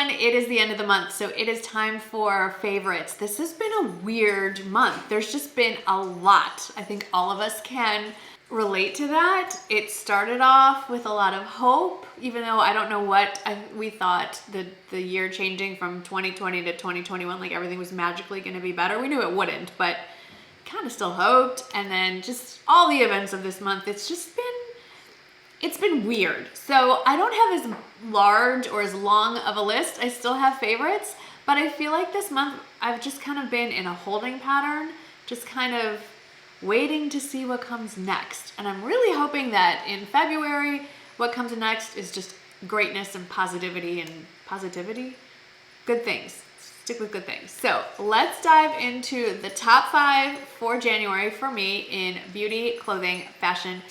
everyone, it is the end of the month, so it is time for favorites. This has been a weird month. There's just been a lot. I think all of us can relate to that. It started off with a lot of hope, even though I don't know what we thought the year changing from 2020 to 2021, like everything was magically going to be better. We knew it wouldn't, but kind of still hoped. And then just all the events of this month, it's been weird. So I don't have as large or as long of a list. I still have favorites, but I feel like this month I've just kind of been in a holding pattern, just kind of waiting to see what comes next. And I'm really hoping that in February, what comes next is just greatness and positivity good things. Stick with good things. So let's dive into the top 5 for January for me in beauty, clothing, fashion,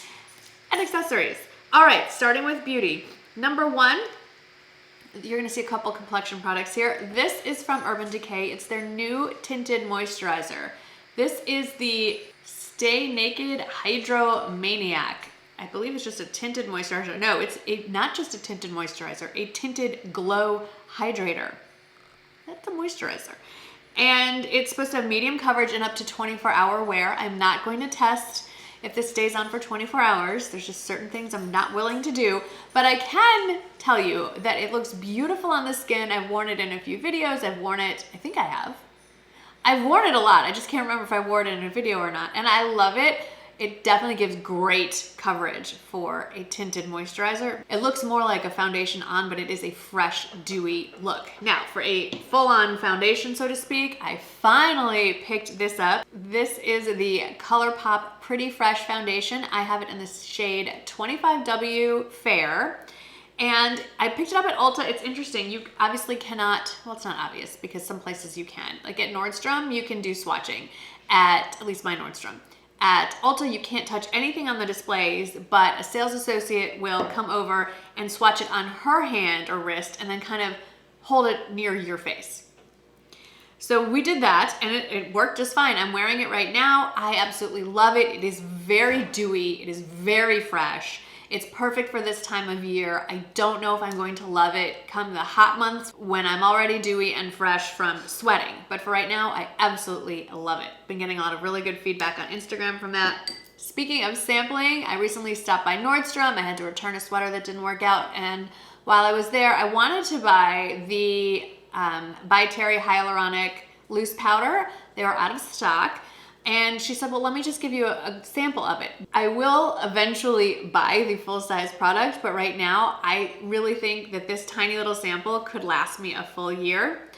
and accessories. All right, starting with beauty. Number 1, you're gonna see a couple complexion products here. This is from Urban Decay. It's their new tinted moisturizer. This is the Stay Naked Hydro Maniac. I believe it's just a tinted moisturizer. No, it's not just a tinted moisturizer, a tinted glow hydrator. That's a moisturizer. And it's supposed to have medium coverage and up to 24-hour wear. I'm not going to test if this stays on for 24 hours. There's just certain things I'm not willing to do, but I can tell you that it looks beautiful on the skin. I've worn it in a few videos. I've worn it, I think I have. I've worn it a lot. I just can't remember if I wore it in a video or not. And I love it. It definitely gives great coverage for a tinted moisturizer. It looks more like a foundation on, but it is a fresh, dewy look. Now, for a full-on foundation, so to speak, I finally picked this up. This is the ColourPop Pretty Fresh Foundation. I have it in the shade 25W Fair. And I picked it up at Ulta. It's interesting. You obviously cannot, well, it's not obvious because some places you can. Like at Nordstrom, you can do swatching. At least my Nordstrom. At Ulta, you can't touch anything on the displays, but a sales associate will come over and swatch it on her hand or wrist and then kind of hold it near your face. So we did that and it worked just fine. I'm wearing it right now. I absolutely love it. It is very dewy. It is very fresh. It's perfect for this time of year. I don't know if I'm going to love it come the hot months when I'm already dewy and fresh from sweating. But for right now, I absolutely love it. Been getting a lot of really good feedback on Instagram from that. Speaking of sampling, I recently stopped by Nordstrom. I had to return a sweater that didn't work out. And while I was there, I wanted to buy the By Terry Hyaluronic Loose Powder. They were out of stock. And she said, well, let me just give you a sample of it. I will eventually buy the full-size product, but right now I really think that this tiny little sample could last me a full year.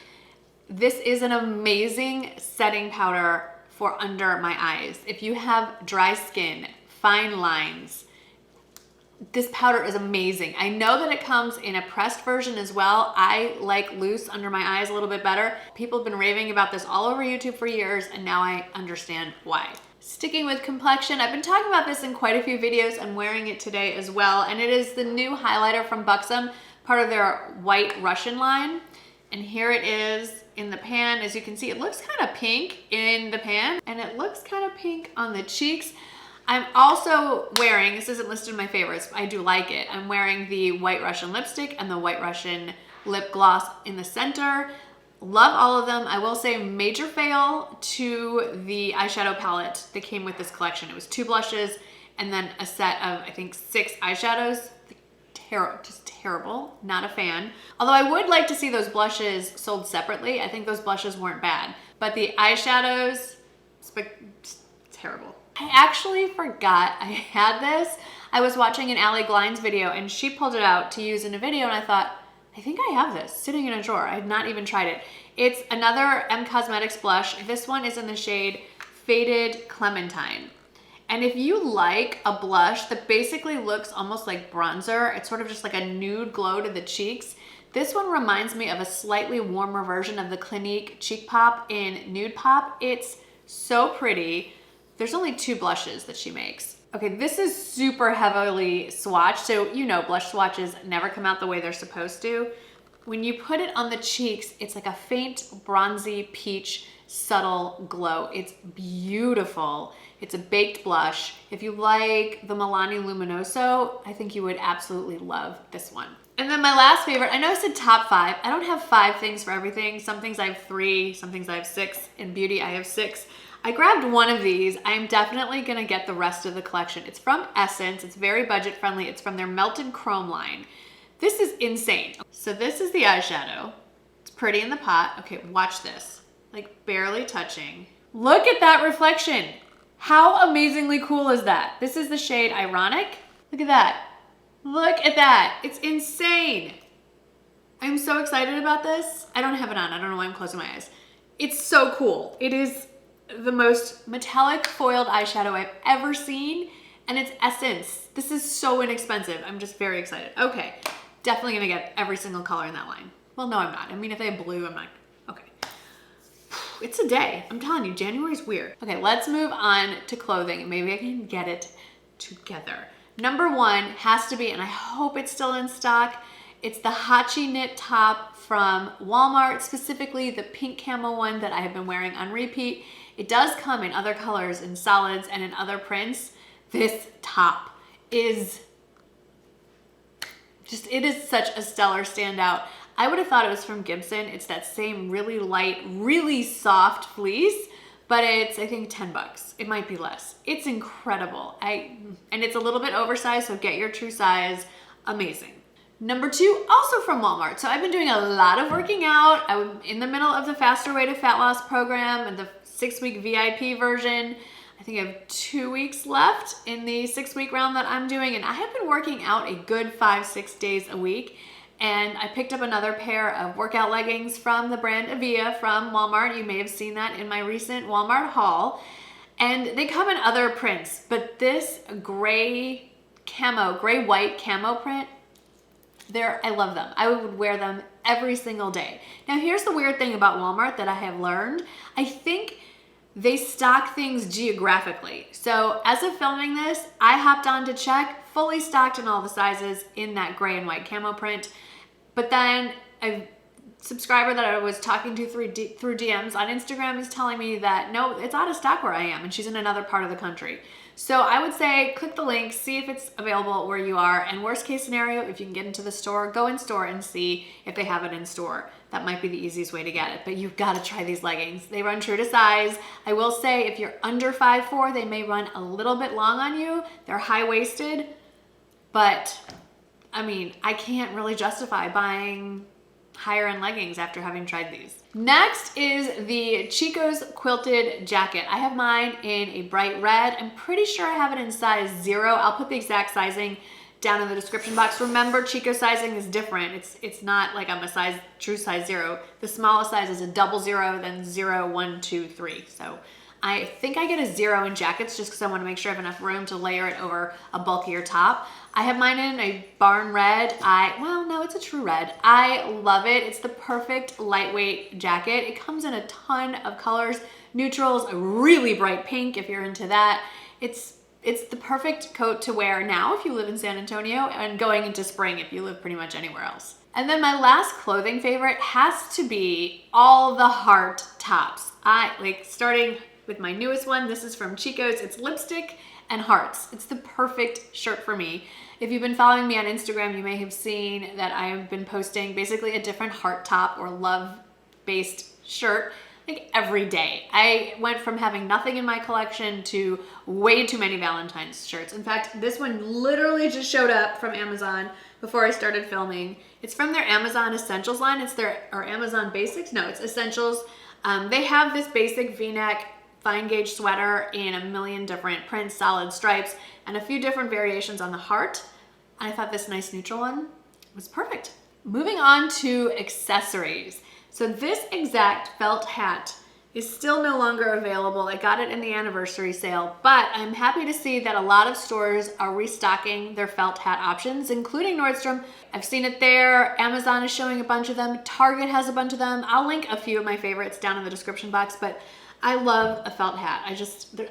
This is an amazing setting powder for under my eyes. If you have dry skin, fine lines, this powder is amazing. I know that it comes in a pressed version as well. I like loose under my eyes a little bit better. People have been raving about this all over YouTube for years, and now I understand why. Sticking with complexion, I've been talking about this in quite a few videos. I'm wearing it today as well, and it is the new highlighter from Buxom, part of their White Russian line. And here it is in the pan. As you can see, it looks kind of pink in the pan, and it looks kind of pink on the cheeks. I'm also wearing, this isn't listed in my favorites, but I do like it. I'm wearing the White Russian lipstick and the White Russian lip gloss in the center. Love all of them. I will say major fail to the eyeshadow palette that came with this collection. It was 2 blushes and then a set of, I think, 6 eyeshadows. Just terrible. Not a fan. Although I would like to see those blushes sold separately. I think those blushes weren't bad. But the eyeshadows, terrible. I actually forgot I had this. I was watching an Allie Janszen video and she pulled it out to use in a video and I thought, I think I have this sitting in a drawer. I had not even tried it. It's another M Cosmetics blush. This one is in the shade Faded Clementine. And if you like a blush that basically looks almost like bronzer, it's sort of just like a nude glow to the cheeks, this one reminds me of a slightly warmer version of the Clinique Cheek Pop in Nude Pop. It's so pretty. There's only 2 blushes that she makes. Okay, this is super heavily swatched, so you know blush swatches never come out the way they're supposed to. When you put it on the cheeks, it's like a faint bronzy peach subtle glow. It's beautiful. It's a baked blush. If you like the Milani Luminoso, I think you would absolutely love this one. And then my last favorite, I know I said top 5. I don't have 5 things for everything. Some things I have 3, some things I have 6. In beauty, I have 6. I grabbed one of these. I'm definitely gonna get the rest of the collection. It's from Essence. It's very budget friendly. It's from their Melted Chrome line. This is insane. So this is the eyeshadow. It's pretty in the pot. Okay, watch this. Like barely touching. Look at that reflection. How amazingly cool is that? This is the shade Ironic. Look at that. Look at that. It's insane. I'm so excited about this. I don't have it on. I don't know why I'm closing my eyes. It's so cool. It is the most metallic foiled eyeshadow I've ever seen, and it's Essence. This is so inexpensive. I'm just very excited. Okay, definitely gonna get every single color in that line. Well, no, I'm not. I mean, if they have blue, I'm not. Okay. It's a day. I'm telling you, January's weird. Okay, let's move on to clothing. Maybe I can get it together. Number 1 has to be, and I hope it's still in stock, it's the Hachi knit top from Walmart, specifically the pink camo one that I have been wearing on repeat. It does come in other colors, in solids and in other prints. This top is just, it is such a stellar standout. I would have thought it was from Gibson. It's that same really light, really soft fleece, but it's, I think, 10 bucks. It might be less. It's incredible. And it's a little bit oversized, so get your true size. Amazing. Number 2, also from Walmart. So I've been doing a lot of working out. I'm in the middle of the Faster Way to Fat Loss program and the 6-week VIP version. I think I have 2 weeks left in the 6-week round that I'm doing, and I have been working out a good 5-6 days a week. And I picked up another pair of workout leggings from the brand Avia from Walmart. You may have seen that in my recent Walmart haul. And they come in other prints, but this gray white camo print, I love them. I would wear them every single day. Now here's the weird thing about Walmart that I have learned. I think they stock things geographically. So as of filming this, I hopped on to check, fully stocked in all the sizes in that gray and white camo print. But then a subscriber that I was talking to through DMs on Instagram is telling me that no, it's out of stock where I am, and she's in another part of the country. So I would say click the link, see if it's available where you are, and worst case scenario, if you can get into the store, go in store and see if they have it in store. That might be the easiest way to get it, but you've got to try these leggings. They run true to size. I will say if you're under 5'4", they may run a little bit long on you. They're high-waisted, but I mean, I can't really justify buying higher end leggings after having tried these. Next is the Chico's quilted jacket. I have mine in a bright red. I'm pretty sure I have it in size 0. I'll put the exact sizing down in the description box. Remember, Chico sizing is different. It's not like I'm a true size 0. The smallest size is a 00, then 0, 1, 2, 3. So I think I get a 0 in jackets just because I want to make sure I have enough room to layer it over a bulkier top. I have mine in a barn red. Well, no, it's a true red. I love it. It's the perfect lightweight jacket. It comes in a ton of colors, neutrals, a really bright pink if you're into that. It's the perfect coat to wear now if you live in San Antonio, and going into spring if you live pretty much anywhere else. And then my last clothing favorite has to be all the heart tops. Starting with my newest one. This is from Chico's. It's lipstick and hearts. It's the perfect shirt for me. If you've been following me on Instagram, you may have seen that I have been posting basically a different heart top or love-based shirt like every day. I went from having nothing in my collection to way too many Valentine's shirts. In fact, this one literally just showed up from Amazon before I started filming. It's from their Amazon Essentials line. Or Amazon Basics? No, it's Essentials. They have this basic V-neck fine gauge sweater in a million different prints, solid stripes, and a few different variations on the heart. And I thought this nice neutral one was perfect. Moving on to accessories. So this exact felt hat is still no longer available. I got it in the anniversary sale, but I'm happy to see that a lot of stores are restocking their felt hat options, including Nordstrom. I've seen it there. Amazon is showing a bunch of them. Target has a bunch of them. I'll link a few of my favorites down in the description box, but I love a felt hat.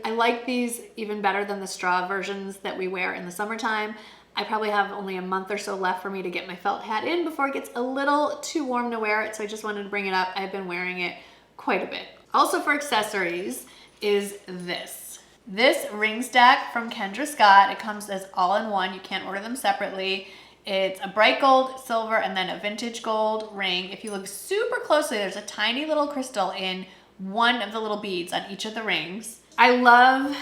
I like these even better than the straw versions that we wear in the summertime. I probably have only a month or so left for me to get my felt hat in before it gets a little too warm to wear it, so I just wanted to bring it up. I've been wearing it quite a bit. Also for accessories is this. This ring stack from Kendra Scott, it comes as all in one. You can't order them separately. It's a bright gold, silver, and then a vintage gold ring. If you look super closely, there's a tiny little crystal in one of the little beads on each of the rings. I love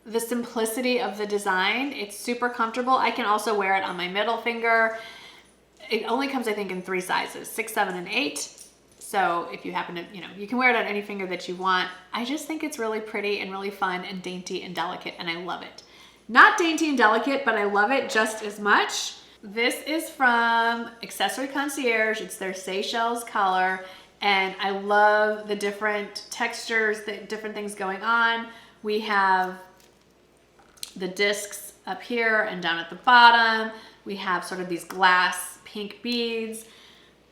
the simplicity of the design. It's super comfortable. I can also wear it on my middle finger. It only comes, I think, in 3 sizes, 6, 7, and 8. So if you happen to, you can wear it on any finger that you want. I just think it's really pretty and really fun and dainty and delicate, and I love it. Not dainty and delicate, but I love it just as much. This is from Accessory Concierge. It's their Seychelles color, and I love the different textures, the different things going on. We have the discs up here and down at the bottom. We have sort of these glass pink beads.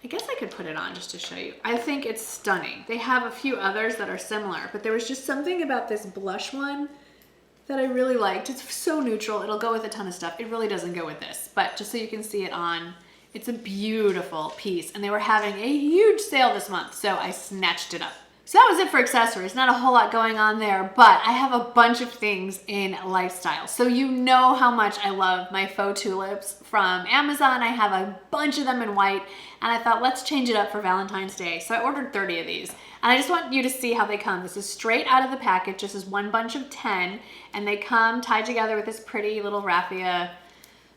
I guess I could put it on just to show you. I think it's stunning. They have a few others that are similar, but there was just something about this blush one that I really liked. It's so neutral. It'll go with a ton of stuff. It really doesn't go with this, but just so you can see it on, it's a beautiful piece. And they were having a huge sale this month, so I snatched it up. So that was it for accessories. Not a whole lot going on there, but I have a bunch of things in lifestyle. So you know how much I love my faux tulips from Amazon. I have a bunch of them in white, and I thought, let's change it up for Valentine's Day. So I ordered 30 of these, and I just want you to see how they come. This is straight out of the package. This is one bunch of 10, and they come tied together with this pretty little raffia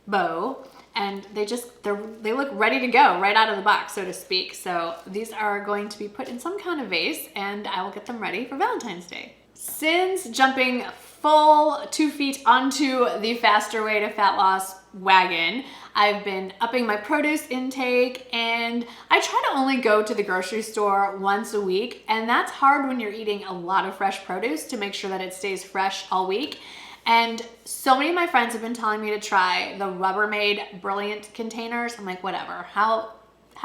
bow. And they look ready to go right out of the box, so to speak. So these are going to be put in some kind of vase, and I will get them ready for Valentine's Day. Since jumping full 2 feet onto the faster way to fat loss wagon, I've been upping my produce intake, and I try to only go to the grocery store once a week, and that's hard when you're eating a lot of fresh produce to make sure that it stays fresh all week. And so many of my friends have been telling me to try the Rubbermaid Brilliant containers. I'm like, whatever, how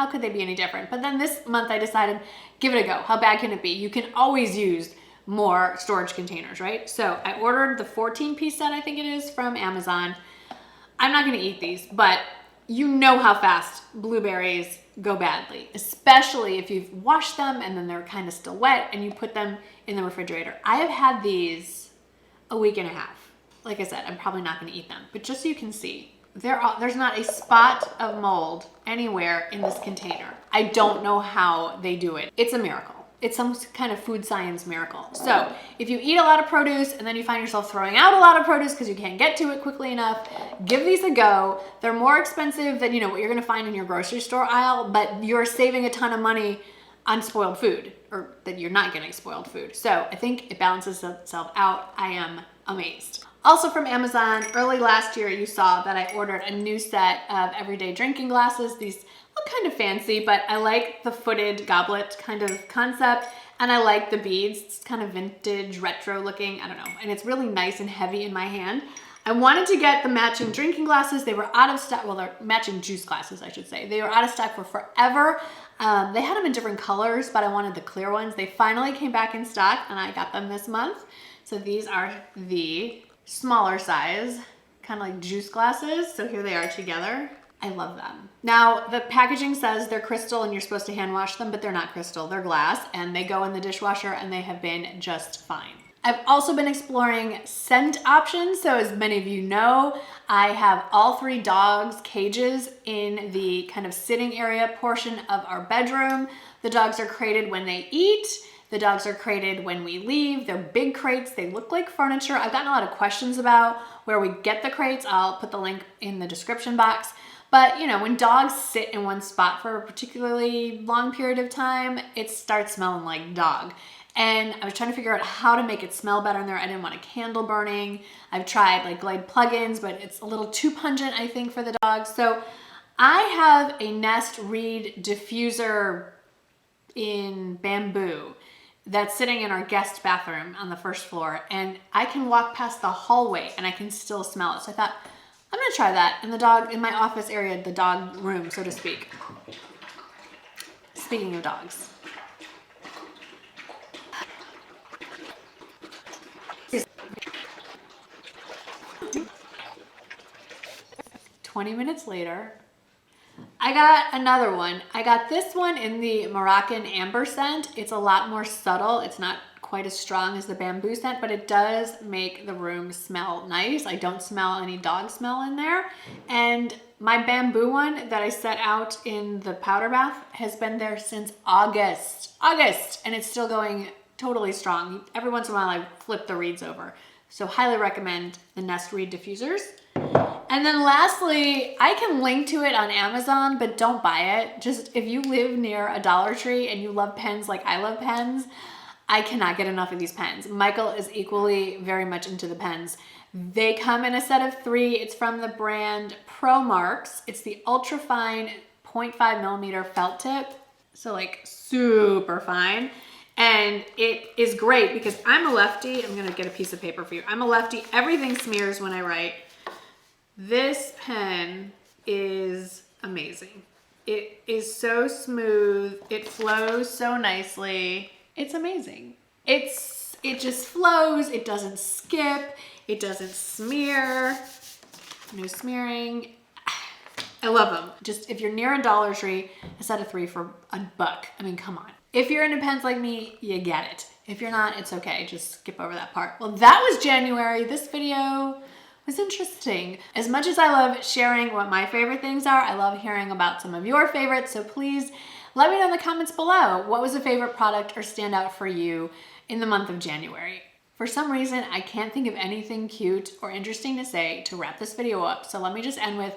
could they be any different? But then this month I decided, give it a go. How bad can it be? You can always use more storage containers, right? So I ordered the 14-piece set, I think it is, from Amazon. I'm not gonna eat these, but you know how fast blueberries go badly, especially if you've washed them and then they're kind of still wet and you put them in the refrigerator. I have had these a week and a half. Like I said, I'm probably not gonna eat them, but just so you can see, there's not a spot of mold anywhere in this container. I don't know how they do it. It's a miracle. It's some kind of food science miracle. So if you eat a lot of produce and then you find yourself throwing out a lot of produce because you can't get to it quickly enough, give these a go. They're more expensive than what you're gonna find in your grocery store aisle, but you're saving a ton of money on spoiled food, or that you're not getting spoiled food. So I think it balances itself out. I am amazed. Also from Amazon, early last year, you saw that I ordered a new set of everyday drinking glasses. These look kind of fancy, but I like the footed goblet kind of concept, and I like the beads. It's kind of vintage, retro looking, I don't know, and it's really nice and heavy in my hand. I wanted to get the matching drinking glasses. They were out of stock. Well, they're matching juice glasses, I should say. They were out of stock for forever. They had them in different colors, but I wanted the clear ones. They finally came back in stock, and I got them this month. So these are the smaller size, kind of like juice glasses. So here they are together. I love them. Now, the packaging says they're crystal and you're supposed to hand wash them, but they're not crystal, they're glass, and they go in the dishwasher, and they have been just fine. I've also been exploring scent options. So as many of you know, I have all 3 dogs' cages in the kind of sitting area portion of our bedroom. The dogs are crated when they eat. The dogs are crated when we leave. They're big crates. They look like furniture. I've gotten a lot of questions about where we get the crates. I'll put the link in the description box. But when dogs sit in one spot for a particularly long period of time, it starts smelling like dog. And I was trying to figure out how to make it smell better in there. I didn't want a candle burning. I've tried like Glade plugins, but it's a little too pungent, I think, for the dogs. So I have a Nest Reed diffuser in bamboo that's sitting in our guest bathroom on the first floor, and I can walk past the hallway and I can still smell it. So I thought, I'm gonna try that in my office area, the dog room, so to speak. Speaking of dogs. 20 minutes later, I got another one. I got this one in the Moroccan amber scent. It's a lot more subtle. It's not quite as strong as the bamboo scent, but it does make the room smell nice. I don't smell any dog smell in there. And my bamboo one that I set out in the powder bath has been there since August, and it's still going totally strong. Every once in a while I flip the reeds over. So highly recommend the Nest Reed diffusers. And then lastly, I can link to it on Amazon, but don't buy it. Just if you live near a Dollar Tree and you love pens like I love pens, I cannot get enough of these pens. Michael is equally very much into the pens. They come in a set of 3. It's from the brand Promarx. It's the Ultra Fine 0.5 millimeter felt tip. So like super fine. And it is great because I'm a lefty. I'm gonna get a piece of paper for you. I'm a lefty. Everything smears when I write. This pen is amazing. It is so smooth. It flows so nicely. It's amazing. It just flows. It doesn't skip. It doesn't smear. No smearing. I love them. Just if you're near a Dollar Tree, a set of 3 for $1. I mean, come on. If you're into pens like me, you get it. If you're not, it's okay. Just skip over that part. Well, that was January. This video was interesting. As much as I love sharing what my favorite things are, I love hearing about some of your favorites. So please let me know in the comments below. What was a favorite product or standout for you in the month of January? For some reason, I can't think of anything cute or interesting to say to wrap this video up. So let me just end with,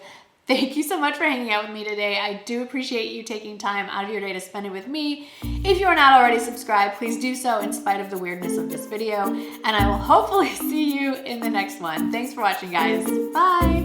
thank you so much for hanging out with me today. I do appreciate you taking time out of your day to spend it with me. If you are not already subscribed, please do so in spite of the weirdness of this video. And I will hopefully see you in the next one. Thanks for watching, guys. Bye.